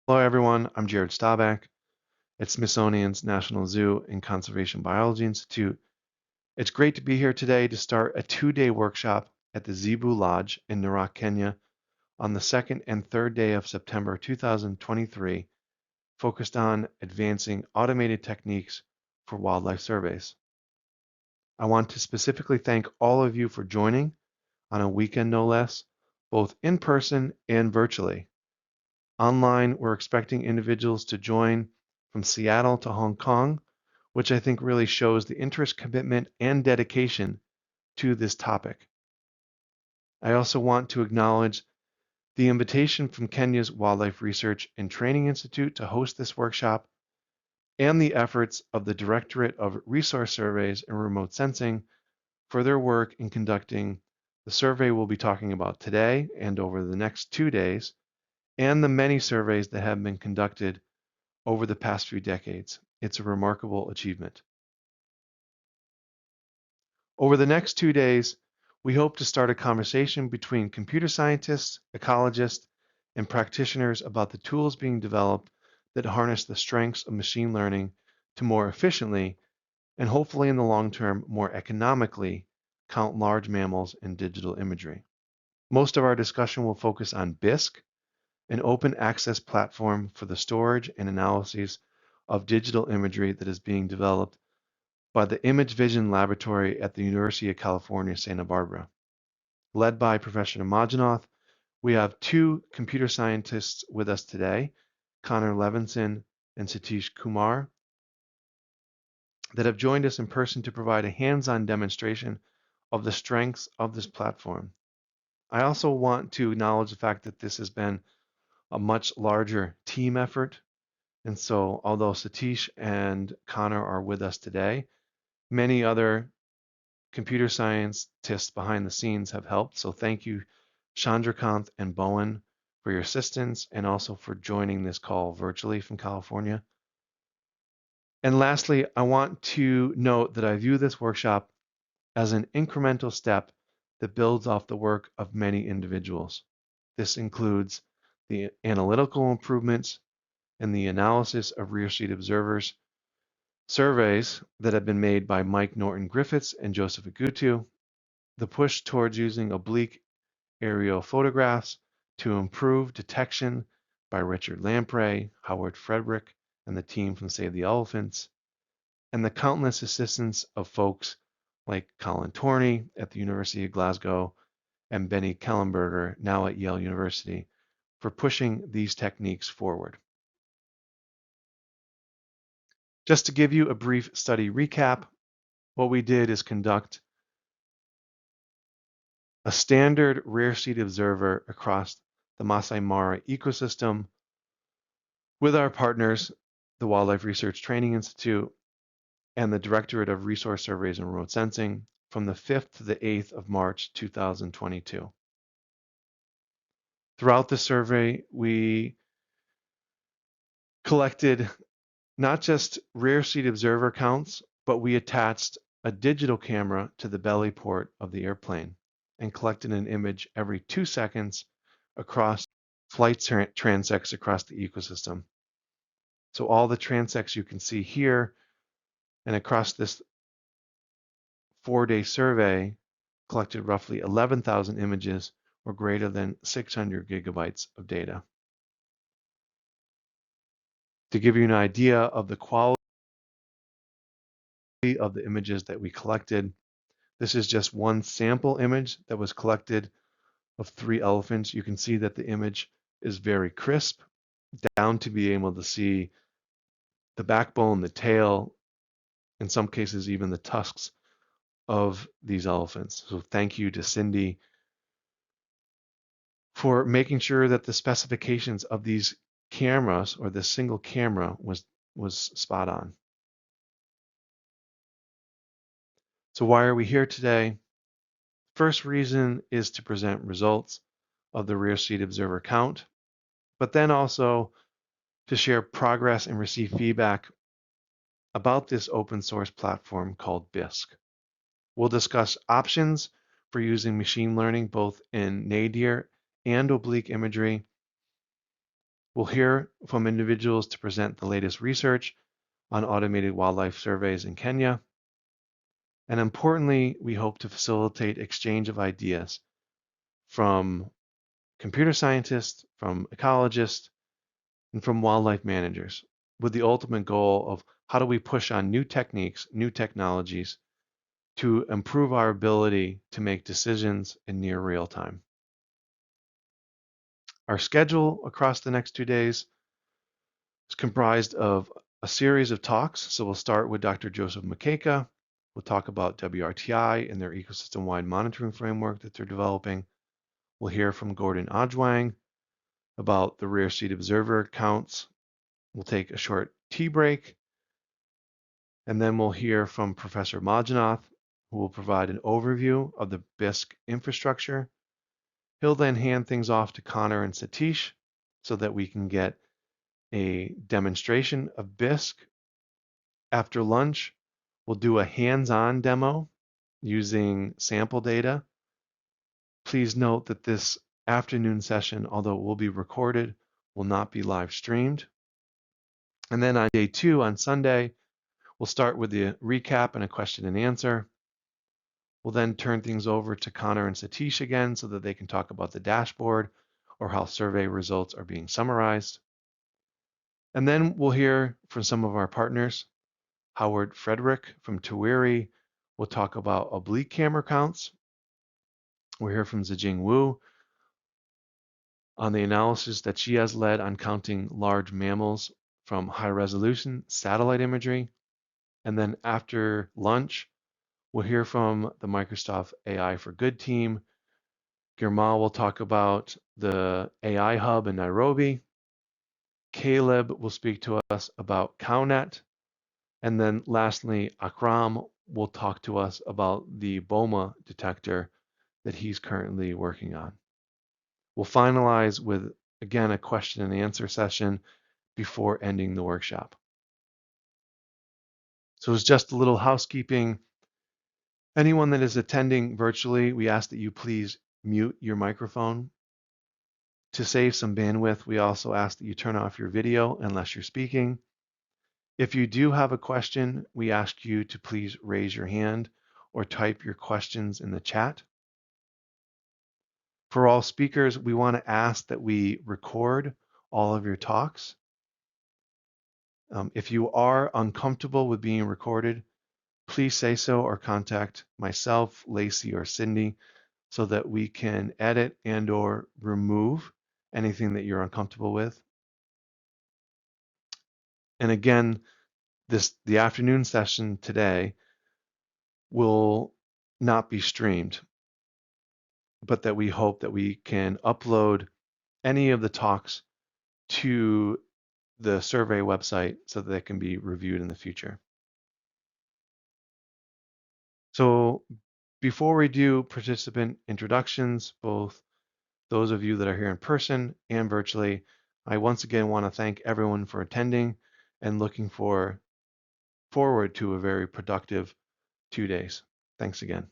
Hello everyone, I'm JaredStabach at Smithsonian's National Zoo and Conservation Biology Institute. It's great to be here today to start a 2-day workshop at the Zebu Lodge in Narok, Kenya on the 2nd and 3rd day of September 2023, focused on advancing automated techniques for wildlife surveys. I want to specifically thank all of you for joining on a weekend no less, both in person and virtually. Online, we're expecting individuals to join from Seattle to Hong Kong, which I think really shows the interest, commitment, and dedication to this topic. I also want to acknowledge the invitation from Kenya's Wildlife Research and Training Institute to host this workshop and the efforts of the Directorate of Resource Surveys and Remote Sensing for their work in conducting the survey we'll be talking about today and over the next 2 days, and the many surveys that have been conducted over the past few decades. It's a remarkable achievement. Over the next 2 days, we hope to start a conversation between computer scientists, ecologists, and practitioners about the tools being developed that harness the strengths of machine learning to more efficiently, and hopefully in the long term, more economically, count large mammals in digital imagery. Most of our discussion will focus on BISC, an open access platform for the storage and analysis of digital imagery that is being developed by the Image Vision Laboratory at the University of California, Santa Barbara. Led by Professor Majanoth, we have 2 computer scientists with us today, Connor Levinson and Satish Kumar, that have joined us in person to provide a hands-on demonstration of the strengths of this platform. I also want to acknowledge the fact that this has been a much larger team effort. And so although Satish and Connor are with us today, many other computer scientists behind the scenes have helped. So thank you, Chandrakant and Bowen, for your assistance and also for joining this call virtually from California. And lastly, I want to note that I view this workshop as an incremental step that builds off the work of many individuals. This includes the analytical improvements and the analysis of rear seat observers surveys that have been made by Mike Norton Griffiths and Joseph Agutu, the push towards using oblique aerial photographs to improve detection by Richard Lamprey, Howard Frederick, and the team from Save the Elephants, and the countless assistance of folks like Colin Torney at the University of Glasgow and Benny Kellenberger, now at Yale University, for pushing these techniques forward. Just to give you a brief study recap, what we did is conduct a standard rear seat observer across the Masai Mara ecosystem with our partners, the Wildlife Research Training Institute and the Directorate of Resource Surveys and Remote Sensing from the 5th to the 8th of March 2022. Throughout the survey, we collected not just rear seat observer counts, but we attached a digital camera to the belly port of the airplane and collected an image every 2 seconds across flight transects across the ecosystem. So all the transects you can see here and across this 4-day survey collected roughly 11,000 images or greater than 600 gigabytes of data. To give you an idea of the quality of the images that we collected, this is just one sample image that was collected of 3 elephants. You can see that the image is very crisp, down to be able to see the backbone, the tail, in some cases even the tusks of these elephants. So thank you to Cindy for making sure that the specifications of these cameras or this single camera was spot on. So why are we here today? First reason is to present results of the rear seat observer count, but then also to share progress and receive feedback about this open source platform called BISC. We'll discuss options for using machine learning both in nadir and oblique imagery. We'll hear from individuals to present the latest research on automated wildlife surveys in Kenya. And importantly, we hope to facilitate exchange of ideas from computer scientists, from ecologists, and from wildlife managers, with the ultimate goal of how do we push on new techniques, new technologies to improve our ability to make decisions in near real time. Our schedule across the next 2 days is comprised of a series of talks. So we'll start with Dr. Joseph Makeka. We'll talk about WRTI and their ecosystem-wide monitoring framework that they're developing. We'll hear from Gordon Ojwang about the rare seed observer counts. We'll take a short tea break, and then we'll hear from Professor Majanath, who will provide an overview of the BISC infrastructure. He'll then hand things off to Connor and Satish so that we can get a demonstration of BISC. After lunch, we'll do a hands-on demo using sample data. Please note that this afternoon session, although it will be recorded, will not be live streamed. And then on day 2, on Sunday, we'll start with the recap and a question and answer. We'll then turn things over to Connor and Satish again so that they can talk about the dashboard or how survey results are being summarized. And then we'll hear from some of our partners. Howard Frederick from Tuwiri will talk about oblique camera counts. We'll hear from Zijing Wu on the analysis that she has led on counting large mammals from high-resolution satellite imagery. And then after lunch, we'll hear from the Microsoft AI for Good team. Girmal will talk about the AI hub in Nairobi. Caleb will speak to us about CowNet. And then lastly, Akram will talk to us about the BOMA detector that he's currently working on. We'll finalize with, again, a question and answer session before ending the workshop. So it's just a little housekeeping. Anyone that is attending virtually, we ask that you please mute your microphone. To save some bandwidth, we also ask that you turn off your video unless you're speaking. If you do have a question, we ask you to please raise your hand or type your questions in the chat. For all speakers, we want to ask that we record all of your talks. If you are uncomfortable with being recorded, please say so or contact myself, Lacey, or Cindy so that we can edit and or remove anything that you're uncomfortable with. And again, the afternoon session today will not be streamed, but that we hope that we can upload any of the talks to the survey website so that they can be reviewed in the future. So before we do participant introductions, both those of you that are here in person and virtually, I once again want to thank everyone for attending and looking forward to a very productive 2 days. Thanks again.